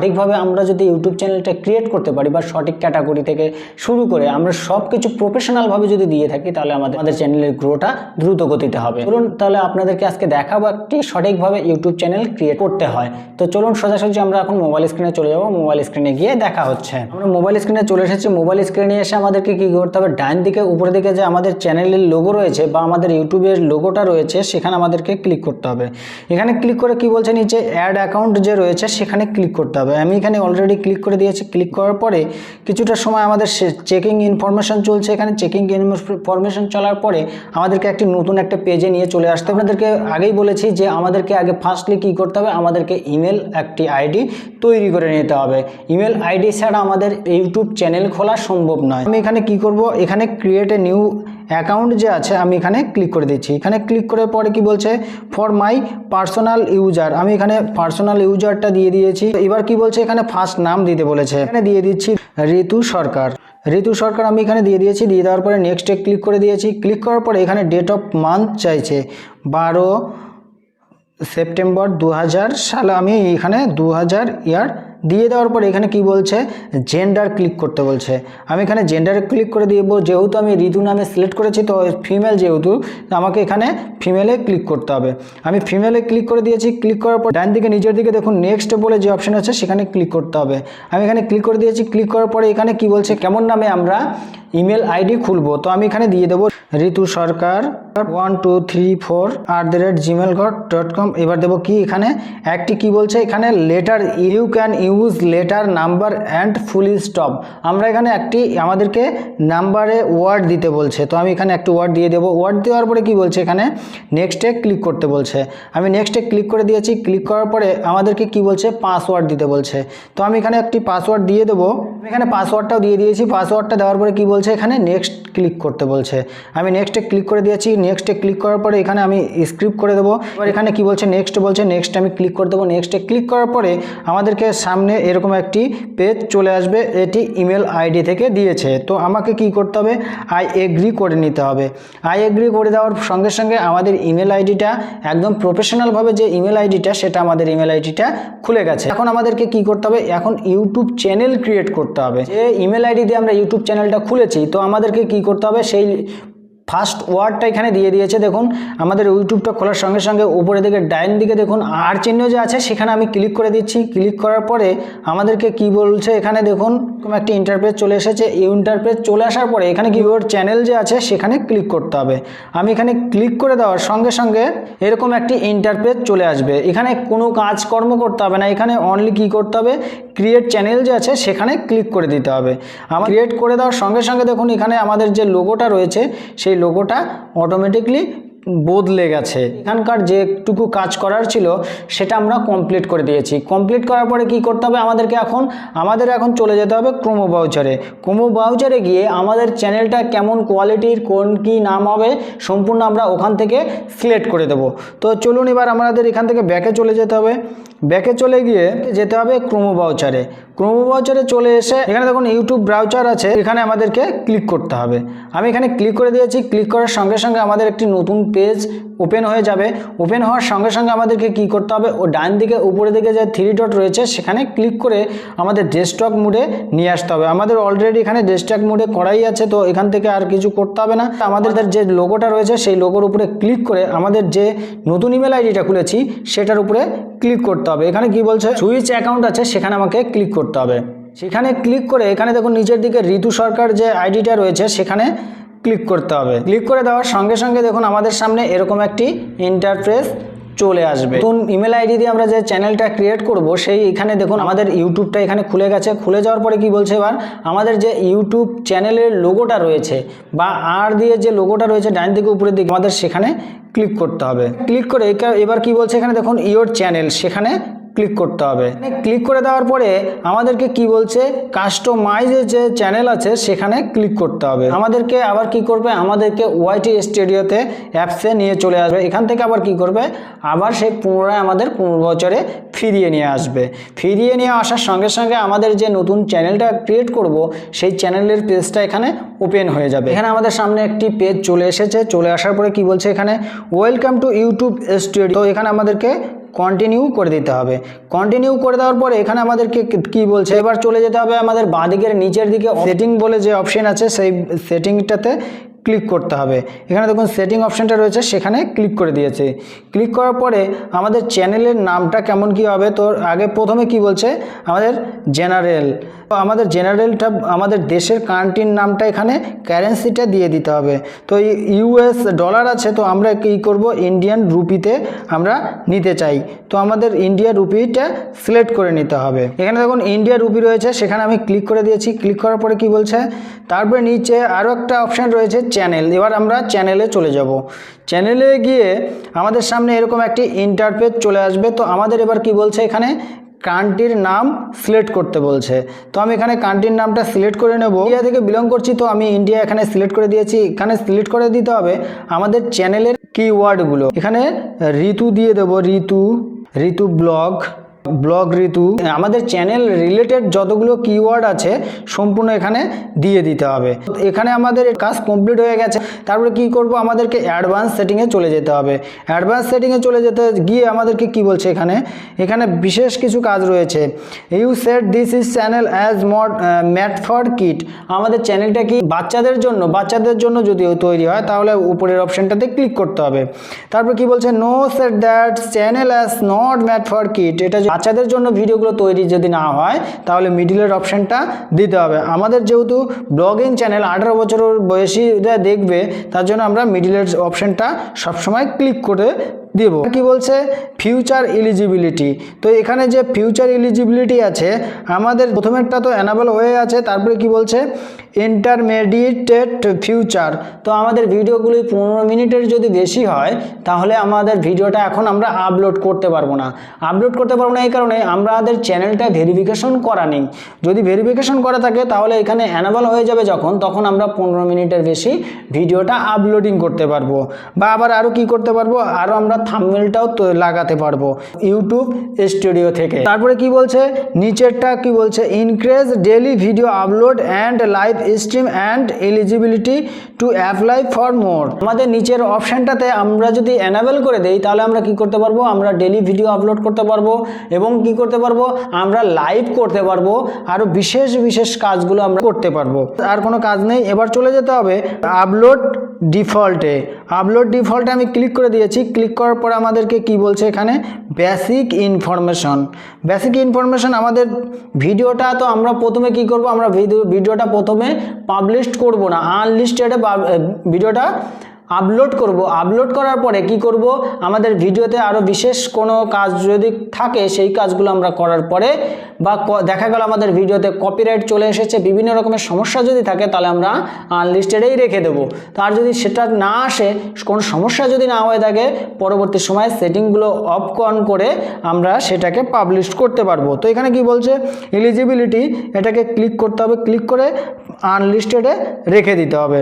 সঠিকভাবে আমরা যদি ইউটিউব চ্যানেলটা ক্রিয়েট করতে পারি বা সঠিক ক্যাটাগরি থেকে শুরু করে আমরা সব কিছু প্রফেশনালভাবে যদি দিয়ে থাকি তাহলে আমাদের চ্যানেলের গ্রোটা দ্রুত গতিতে হবে। চলুন তাহলে আপনাদেরকে আজকে দেখাবো একটি সঠিকভাবে ইউটিউব চ্যানেল ক্রিয়েট করতে হয়। তো চলুন সোজাসুজি আমরা এখন মোবাইল স্ক্রিনে চলে যাবো। মোবাইল স্ক্রিনে গিয়ে দেখা হচ্ছে। আমরা মোবাইল স্ক্রিনে চলে এসেছি। মোবাইল স্ক্রিনে এসে আমাদেরকে কি করতে হবে, ডান দিকে উপরের দিকে যে আমাদের চ্যানেলের লোগো রয়েছে বা আমাদের ইউটিউবের লোগোটা রয়েছে সেখানে আমাদেরকে ক্লিক করতে হবে। এখানে ক্লিক করে কি বলছে, নিচে অ্যাড অ্যাকাউন্ট যে রয়েছে সেখানে ক্লিক করতে হবে। আমি এখানে অলরেডি ক্লিক করে দিয়েছি। ক্লিক করার পরে কিছুটা সময় আমাদের চেকিং ইনফরমেশন চলছে। এখানে চেকিং ইনফরমেশন চলার পরে আমাদেরকে একটি নতুন একটা পেজে নিয়ে চলে আসতে হবে। আপনাদেরকে আগেই বলেছি যে আমাদেরকে আগে ফার্স্টলি কী করতে হবে, আমাদেরকে ইমেল একটি আইডি তৈরি করে নিতে হবে। ইমেল আইডি ছাড়া আমাদের ইউটিউব চ্যানেল খোলা সম্ভব নয়। আমি এখানে কি করব, এখানে ক্রিয়েট এ নিউ অ্যাকাউন্ট যে আছে আমি এখানে ক্লিক করে দিচ্ছি। এখানে ক্লিক করার পরে কি বলছে, ফর মাই পার্সোনাল ইউজার, আমি এখানে পার্সোনাল ইউজারটা দিয়ে দিয়েছি। এবার কি বলছে, এখানে ফার্স্ট নাম দিতে বলেছে, এখানে দিয়ে দিচ্ছি ঋতু সরকার। ঋতু সরকার আমি এখানে দিয়ে দিয়েছি। দিয়ে দেওয়ার পরে নেক্সটে ক্লিক করে দিয়েছি। ক্লিক করার পরে এখানে ডেট অফ মান্থ চাইছে 12 সেপ্টেম্বর 2000 সালে, আমি এখানে 2000 ইয়ার দিয়ে দেওয়ার পরে এখানে কি বলছে, জেন্ডার ক্লিক করতে বলছে। আমি এখানে জেন্ডারে ক্লিক করে দিব। যেহেতু আমি ঋতু নামে সিলেক্ট করেছি তো ফিমেল, যেহেতু আমাকে এখানে ফিমেলে ক্লিক করতে হবে। আমি ফিমেলে ক্লিক করে দিয়েছি। ক্লিক করার পর ডান দিকে নিচের দিকে দেখুন নেক্সট বলে যে অপশন আছে সেখানে ক্লিক করতে হবে। আমি এখানে ক্লিক করে দিয়েছি। ক্লিক করার পরে এখানে কি বলছে, কেমন নামে আমরা ইমেল আইডি খুলবো, তো আমি এখানে দিয়ে দেবো ঋতু সরকার 1234@gmail.com। এবার দেবো কি, এখানে একটি কি বলছে, এখানে letter, you can use letter number and full stop. আমরা এখানে একটি আমাদেরকে নাম্বারে ওয়ার্ড দিতে বলছে, তো আমি এখানে একটি ওয়ার্ড দিয়ে দেবো। ওয়ার্ড দেওয়ার পরে কি বলছে, এখানে নেক্সটে ক্লিক করতে বলছে। আমি নেক্সটে ক্লিক করে দিয়েছি। ক্লিক করার পরে আমাদেরকে কি বলছে, পাসওয়ার্ড দিতে বলছে, তো আমি এখানে একটি পাসওয়ার্ড দিয়ে দেবো। এখানে পাসওয়ার্ডটাও দিয়ে দিয়েছি। পাসওয়ার্ডটা দেওয়ার পরে কি বলছে, এখানে নেক্সট ক্লিক করতে বলছে। আমি নেক্সটে ক্লিক করে দিয়েছি। নেক্সটে ক্লিক করার পরে এখানে আমি স্ক্রিপ্ট করে দেবো। এবার এখানে কি বলছে, নেক্সট বলছে, নেক্সট আমি ক্লিক করে দেবো। নেক্সটে ক্লিক করার পরে আমাদেরকে সামনে এরকম একটি পেজ চলে আসবে। এটি ইমেল আইডি থেকে দিয়েছে, তো আমাকে কি করতে হবে, আই এগ্রি করে নিতে হবে। আই এগ্রি করে দেওয়ার সঙ্গে সঙ্গে আমাদের ইমেল আইডিটা একদম প্রফেশনালভাবে যে ইমেল আইডিটা সেটা আমাদের ইমেল আইডিটা খুলে গেছে। এখন আমাদেরকে কি করতে হবে, এখন ইউটিউব চ্যানেল ক্রিয়েট করতে হবে। যে ইমেল আইডি দিয়ে আমরা ইউটিউব চ্যানেলটা খুলেছি, তো আমাদেরকে কি করতে হবে, সেই ফার্স্ট ওয়ার্ডটা এখানে দিয়ে দিয়েছে। দেখুন আমাদের ইউটিউবটা খোলার সঙ্গে সঙ্গে উপরের দিকে ডাইন দিকে দেখুন আর চিহ্ন যে আছে সেখানে আমি ক্লিক করে দিচ্ছি। ক্লিক করার পরে আমাদেরকে কি বলছে, এখানে দেখুন এরকম একটি ইন্টারপেজ চলে এসেছে। এই ইন্টারপেজ চলে আসার পরে এখানে কি ইউর চ্যানেল যে আছে সেখানে ক্লিক করতে হবে। আমি এখানে ক্লিক করে দেওয়ার সঙ্গে সঙ্গে এরকম একটি ইন্টারপেজ চলে আসবে। এখানে কোনো কাজকর্ম করতে হবে না, এখানে অনলি কি করতে হবে, ক্রিয়েট চ্যানেল যে আছে সেখানে ক্লিক করে দিতে হবে। আমার ক্রিয়েট করে দেওয়ার সঙ্গে সঙ্গে দেখুন এখানে আমাদের যে লোগোটা রয়েছে সেই লোগোটা অটোমেটিকলি বদলে গেছে। এখানকার যেটুকু কাজ করার ছিল সেটা আমরা কমপ্লিট করে দিয়েছি। কমপ্লিট করার পরে কি করতে হবে, আমাদের এখন চলে যেতে হবে ক্রোমো ব্রাউজারে। ক্রোমো ব্রাউজারে গিয়ে আমাদের চ্যানেলটা কেমন কোয়ালিটির, কোন কি নাম হবে সম্পূর্ণ আমরা ওখান থেকে সিলেক্ট করে দেব। তো চলুন এবার আমাদের এখান থেকে ব্যাকে চলে যেতে হবে। ব্যাকে চলে গিয়ে যেতে হবে ক্রোমো ব্রাউজারে। ক্রোমো ব্রাউজারে চলে এসে এখানে দেখুন ইউটিউব ব্রাউজার আছে, এখানে আমাদেরকে ক্লিক করতে হবে। আমি এখানে ক্লিক করে দিয়েছি। ক্লিক করার সঙ্গে সঙ্গে আমাদের একটি নতুন পেজ ওপেন হয়ে যাবে। ওপেন হওয়ার সঙ্গে সঙ্গে আমাদেরকে কি করতে হবে, ও ডান দিকে উপরের দিকে যে 3 ডট রয়েছে সেখানে ক্লিক করে আমাদের ডেস্কটপ মোডে নিয়ে আসতে হবে। আমাদের অলরেডি এখানে ডেস্কটপ মোডে করাই আছে, তো এখান থেকে আর কিছু করতে হবে না। আমাদের যে লোগোটা রয়েছে সেই লোগোর উপরে ক্লিক করে আমাদের যে নতুন ইমেল আইডিটা খুলেছি সেটার উপরে ক্লিক করতে হবে। এখানে কি বলছে, সুইচ অ্যাকাউন্ট আছে সেখানে আমাকে ক্লিক করতে হবে। সেখানে ক্লিক করে এখানে দেখুন নিচের দিকে ঋতু সরকার যে আইডিটা রয়েছে সেখানে ক্লিক করতে হবে। ক্লিক করে দেওয়ার সঙ্গে সঙ্গে দেখুন আমাদের সামনে এরকম একটি ইন্টারফেস চলে আসবে। নতুন ইমেল আইডি দিয়ে আমরা যে চ্যানেলটা ক্রিয়েট করব সেই এখানে দেখুন আমাদের ইউটিউবটা এখানে খুলে গেছে। খুলে যাওয়ার পরে কি বলছে, এবার আমাদের যে ইউটিউব চ্যানেলের লোগোটা রয়েছে বা আর দিয়ে যে লোগোটা রয়েছে ডান দিকে উপরের দিকে আমাদের সেখানে ক্লিক করতে হবে। ক্লিক করে এবার কি বলছে, এখানে দেখুন ইওর চ্যানেল, সেখানে ক্লিক করতে হবে। ক্লিক করে দেওয়ার পরে আমাদেরকে কি বলছে, কাস্টমাইজ যে চ্যানেল আছে সেখানে ক্লিক করতে হবে। আমাদেরকে আবার কি করবে, আমাদেরকে ওয়াইটি স্টুডিওতে অ্যাপসে নিয়ে চলে আসবে। এখান থেকে আবার কি করবে, আবার সেই পুনরায় আমাদের 15 বছরে ফিরিয়ে নিয়ে আসবে। ফিরিয়ে নিয়ে আসার সঙ্গে সঙ্গে আমাদের যে নতুন চ্যানেলটা ক্রিয়েট করব সেই চ্যানেলের পেজটা এখানে ওপেন হয়ে যাবে। এখানে আমাদের সামনে একটি পেজ চলে এসেছে। চলে আসার পরে কি বলছে এখানে ওয়েলকাম টু ইউটিউব স্টুডিও। তো এখানে আমাদেরকে কন্টিনিউ করে দিতে হবে। কন্টিনিউ করে দেওয়ার পরে এখানে আমাদেরকে কি বলছে, এবার চলে যেতে হবে আমাদের বাঁদিকের নিচের দিকে সেটিং বলে যে অপশন আছে সেই সেটিংটাতে ক্লিক করতে হবে। এখানে দেখুন সেটিং অপশানটা রয়েছে, সেখানে ক্লিক করে দিয়েছে। ক্লিক করার পরে আমাদের চ্যানেলের নামটা কেমন কি হবে, তো আগে প্রথমে কি বলছে আমাদের জেনারেল, তো আমাদের জেনারেলটা আমাদের দেশের কান্ট্রির নামটা এখানে কারেন্সিটা দিয়ে দিতে হবে। তো ইউএস ডলার আছে, তো আমরা কি করব ইন্ডিয়ান রুপিতে আমরা নিতে চাই, তো আমাদের ইন্ডিয়া রুপিটা সিলেক্ট করে নিতে হবে। এখানে দেখুন ইন্ডিয়া রুপি রয়েছে, সেখানে আমি ক্লিক করে দিয়েছি। ক্লিক করার পরে কি বলছে, তারপরে নিচে আরও একটা অপশান রয়েছে চ্যানেল। এবার আমরা চ্যানেলে চলে যাব। চ্যানেলে গিয়ে আমাদের সামনে এরকম একটি ইন্টারফেস চলে আসবে। তো আমাদের এবার কি বলছে এখানে কান্ট্রির নাম সিলেক্ট করতে বলছে। তো আমি এখানে কান্ট্রির নামটা সিলেক্ট করে নেব। ইন্ডিয়া থেকে বিলং করছি, তো আমি ইন্ডিয়া এখানে সিলেক্ট করে দিয়েছি। এখানে সিলেক্ট করে দিতে হবে আমাদের চ্যানেলের কিওয়ার্ডগুলো। এখানে ঋতু দিয়ে দেবো, ঋতু ব্লগ ঋতু। আমাদের চ্যানেল রিলেটেড যতগুলো কিওয়ার্ড আছে সম্পূর্ণ এখানে দিয়ে দিতে হবে। এখানে আমাদের কাজ কমপ্লিট হয়ে গেছে। তারপরে কি করব, আমাদেরকে অ্যাডভান্স সেটিংয়ে চলে যেতে হবে। অ্যাডভান্স সেটিংয়ে চলে যেতে গিয়ে আমাদেরকে কি বলছে এখানে বিশেষ কিছু কাজ রয়েছে। You set this is channel as made for kid. আমাদের চ্যানেলটা কি বাচ্চাদের জন্য যদি তৈরি হয় তাহলে উপরের অপশানটাতে ক্লিক করতে হবে। তারপর কি বলছে, no set that channel as not made for kid. এটা বাচ্চাদের জন্য ভিডিওগুলো তৈরি যদি না হয় তাহলে মিডিলের অপশানটা দিতে হবে। আমাদের যেহেতু ব্লগিং চ্যানেল 18 বছরের বয়সীরা দেখবে, তার জন্য আমরা মিডিলের অপশানটা সবসময় ক্লিক করে দেব। কি বলছে ফিউচার এলিজিবিলিটি। তো এখানে যে ফিউচার এলিজিবিলিটি আছে আমাদের প্রথমেরটা তো এনাবেল হয়ে আছে। তারপরে কি বলছে ইন্টারমিডিয়েট ফিউচার। তো আমাদের ভিডিওগুলি 15 মিনিটের যদি বেশি হয় তাহলে আমাদের ভিডিওটা এখন আমরা আপলোড করতে পারবো না। এই কারণে আমাদের চ্যানেলটা ভেরিফিকেশন করা নেই। যদি ভেরিফিকেশন করা থাকে তাহলে এখানে এনাবেল হয়ে যাবে তখন আমরা 15 মিনিটের বেশি ভিডিওটা আপলোডিং করতে পারবো। বা আবার আরও কি করতে পারবো, আরও আমরা থাম্বনেলটাও লাগাতে পারবো ইউটিউব স্টুডিও থেকে। তারপরে কি বলছে নিচেরটা কি বলছে, increase daily video upload and live stream and eligibility to apply for more. আমাদের নিচের অপশানটাতে আমরা যদি এনাবেল করে দেই তাহলে আমরা কি করতে পারবো, আমরা ডেইলি ভিডিও আপলোড করতে পারবো এবং কি করতে পারবো, আমরা লাইভ করতে পারবো, আরও বিশেষ কাজগুলো আমরা করতে পারবো। আর কোনো কাজ নেই। এবার চলে যেতে হবে আপলোড ডিফল্টে আমি ক্লিক করে দিয়েছি। ক্লিক করার পর আমাদেরকে কি বলছে এখানে বেসিক ইনফরমেশন। আমাদের ভিডিওটা তো আমরা প্রথমে কি করব, আমরা ভিডিওটা প্রথমে পাবলিশ করব না, আনলিস্টেডে ভিডিওটা আপলোড করব। আপলোড করার পরে কি করব, আমাদের ভিডিওতে আরও বিশেষ কোনো কাজ যদি থাকে সেই কাজগুলো আমরা করার পরে বা দেখা গেল আমাদের ভিডিওতে কপিরাইট চলে এসেছে, বিভিন্ন রকমের সমস্যা যদি থাকে তাহলে আমরা আনলিস্টেডেই রেখে দেবো। তার যদি সেটা না আসে, কোনো সমস্যা যদি না হয়ে থাকে, পরবর্তী সময়ে সেটিংগুলো অফ অন করে আমরা সেটাকে পাবলিশ করতে পারবো। তো এখানে কি বলছে এলিজিবিলিটি, এটাকে ক্লিক করতে হবে। ক্লিক করে আনলিস্টেডে রেখে দিতে হবে।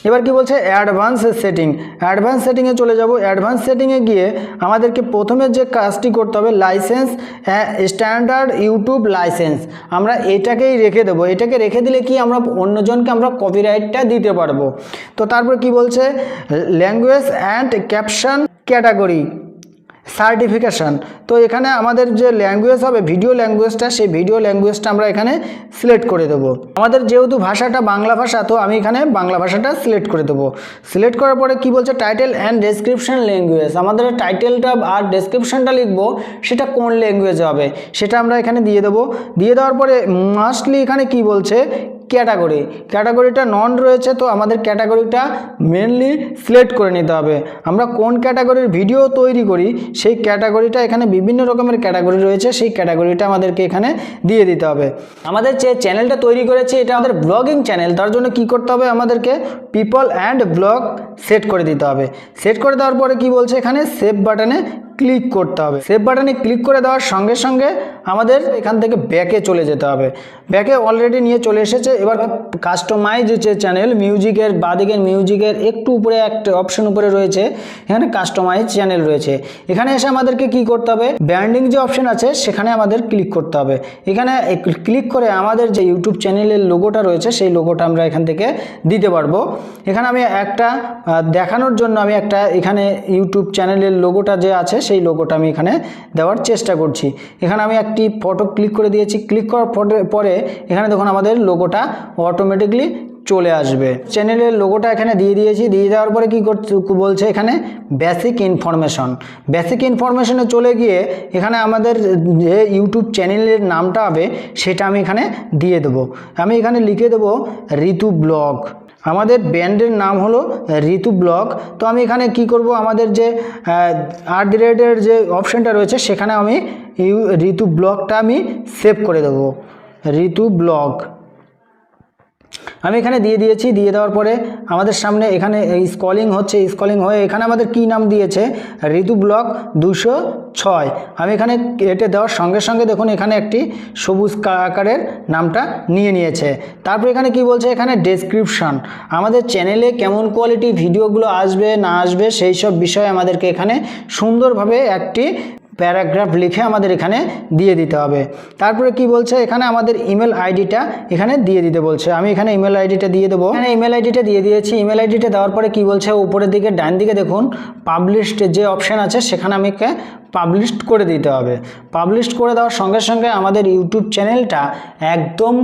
এবার কি বলছে অ্যাডভান্স সেটিংয়ে চলে যাব। অ্যাডভান্স সেটিংয়ে গিয়ে আমাদেরকে প্রথমে যে কাজটি করতে হবে লাইসেন্স, স্ট্যান্ডার্ড ইউটিউব লাইসেন্স, আমরা এটাকেই রেখে দেবো। এটাকে রেখে দিলে কি আমরা অন্যজনকে আমরা কপিরাইটটা দিতে পারবো। তো তারপর কি বলছে language and caption category certification. তো এখানে আমাদের যে ল্যাঙ্গুয়েজ হবে ভিডিও ল্যাঙ্গুয়েজটা, সেই ভিডিও ল্যাঙ্গুয়েজটা আমরা এখানে সিলেক্ট করে দেবো। আমাদের যেহেতু ভাষাটা বাংলা ভাষা, তো আমি এখানে বাংলা ভাষাটা সিলেক্ট করে দেবো। সিলেক্ট করার পরে কি বলছে টাইটেল অ্যান্ড ডেসক্রিপশন ল্যাঙ্গুয়েজ। আমাদের টাইটেলটা আর ডেসক্রিপশনটা লিখবো সেটা কোন ল্যাঙ্গুয়েজে হবে সেটা আমরা এখানে দিয়ে দেবো। দিয়ে দেওয়ার পরে মাস্টলি এখানে কি বলছে ক্যাটাগরিটা নন রয়েছে, তো আমাদের ক্যাটাগরিটা মেনলি সিলেক্ট করে নিতে হবে। আমরা কোন ক্যাটাগরির ভিডিও তৈরি করি সেই ক্যাটাগরিটা, এখানে বিভিন্ন রকমের ক্যাটাগরি রয়েছে, সেই ক্যাটাগরিটা আমাদেরকে এখানে দিয়ে দিতে হবে। আমাদের যে চ্যানেলটা তৈরি করেছে এটা আমাদের ব্লগিং চ্যানেল, তার জন্য কি করতে হবে আমাদেরকে পিপল অ্যান্ড ব্লগ সেট করে দিতে হবে। সেট করে দেওয়ার পরে কি বলছে এখানে সেভ বাটনে ক্লিক করতে হবে। সেভ বাটনে ক্লিক করে দেওয়ার সঙ্গে সঙ্গে আমাদের এখান থেকে ব্যাকে চলে যেতে হবে। ব্যাকে অলরেডি নিয়ে চলে এসেছে। এবার কাস্টমাইজ যে চ্যানেল, মিউজিকের বাদিকের মিউজিকের একটু উপরে একটা অপশন উপরে রয়েছে, এখানে কাস্টমাইজ চ্যানেল রয়েছে। এখানে এসে আমাদেরকে কি করতে হবে, ব্র্যান্ডিং যে অপশন আছে সেখানে আমাদের ক্লিক করতে হবে। এখানে ক্লিক করে আমাদের যে ইউটিউব চ্যানেলের লোগোটা রয়েছে সেই লোগোটা আমরা এখান থেকে দিতে পারবো। এখানে আমি একটা দেখানোর জন্য আমি একটা এখানে ইউটিউব চ্যানেলের লোগোটা যে আছে সেই লোগোটা আমি এখানে দেওয়ার চেষ্টা করছি। এখানে আমি একটি ফটো ক্লিক করে দিয়েছি। ক্লিক করার পরে এখানে দেখুন আমাদের লোগোটা অটোমেটিকলি চলে আসবে। চ্যানেলের লোগোটা এখানে দিয়ে দিয়েছি। দিয়ে দেওয়ার পরে কি বলছে এখানে বেসিক ইনফরমেশন। বেসিক ইনফরমেশনে চলে গিয়ে এখানে আমাদের যে ইউটিউব চ্যানেলের নামটা হবে সেটা আমি এখানে দিয়ে দেবো। আমি এখানে লিখে দেবো ঋতু ব্লগ। আমাদের ব্র্যান্ডের নাম হলো ঋতু ব্লগ। তো আমি এখানে কি করব, আমাদের যে @ যে অপশানটা রয়েছে সেখানে আমি ঋতু ব্লগটা আমি সেভ করে দেব। ঋতু ব্লগ আমি এখানে দিয়ে দিয়েছি। দিয়ে দেওয়ার পরে আমাদের সামনে এখানে স্ক্রলিং হচ্ছে। স্ক্রলিং হয়ে এখানে আমাদের কি নাম দিয়েছে, ঋতু ব্লগ 206। আমি এখানে এটা দেওয়ার সঙ্গে সঙ্গে দেখুন এখানে একটি সবুজ আকারের নামটা নিয়েছে। তারপর এখানে কি বলছে, এখানে ডেসক্রিপশন, আমাদের চ্যানেলে কেমন কোয়ালিটি ভিডিওগুলো আসবে না আসবে সেই সব বিষয়ে আমাদেরকে এখানে সুন্দরভাবে একটি প্যারাগ্রাফ লিখে আমাদের এখানে দিয়ে দিতে হবে। তারপরে কি বলছে, এখানে আমাদের ইমেল আইডিটা এখানে দিয়ে দিতে বলছে। আমি এখানে ইমেল আইডিটা দিয়ে দেবো। এখানে ইমেল আইডিটা দিয়ে দিয়েছি। ইমেল আইডিটা দেওয়ার পরে কি বলছে, উপরের দিকে ডান দিকে দেখুন পাবলিশড যে অপশান আছে সেখানে আমাকে পাবলিশ করে দিতে হবে। পাবলিশ করে দেওয়ার সঙ্গে সঙ্গে আমাদের ইউটিউব চ্যানেলটা একদম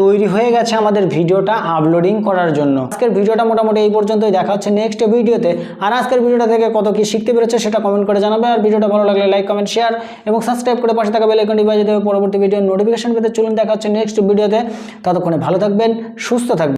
তৈরি হয়ে গেছে আমাদের ভিডিওটা আপলোডিং করার জন্য। আজকের ভিডিওটা মোটামুটি এই পর্যন্তই। দেখা হচ্ছে নেক্সট ভিডিওতে। আর আজকের ভিডিওটা থেকে কত কি শিখতে পেরেছে সেটা কমেন্ট করে জানাবে। আর ভিডিওটা ভালো লাগলে লাইক, কমেন্ট, শেয়ার এবং সাবস্ক্রাইব করে পাশে থাকা বেল আইকনটি বাজিয়ে দেবে পরবর্তী ভিডিওর নোটিফিকেশন পেতে। চলুন দেখা হচ্ছে নেক্সট ভিডিওতে। ততক্ষণে ভালো থাকবেন, সুস্থ থাকবেন।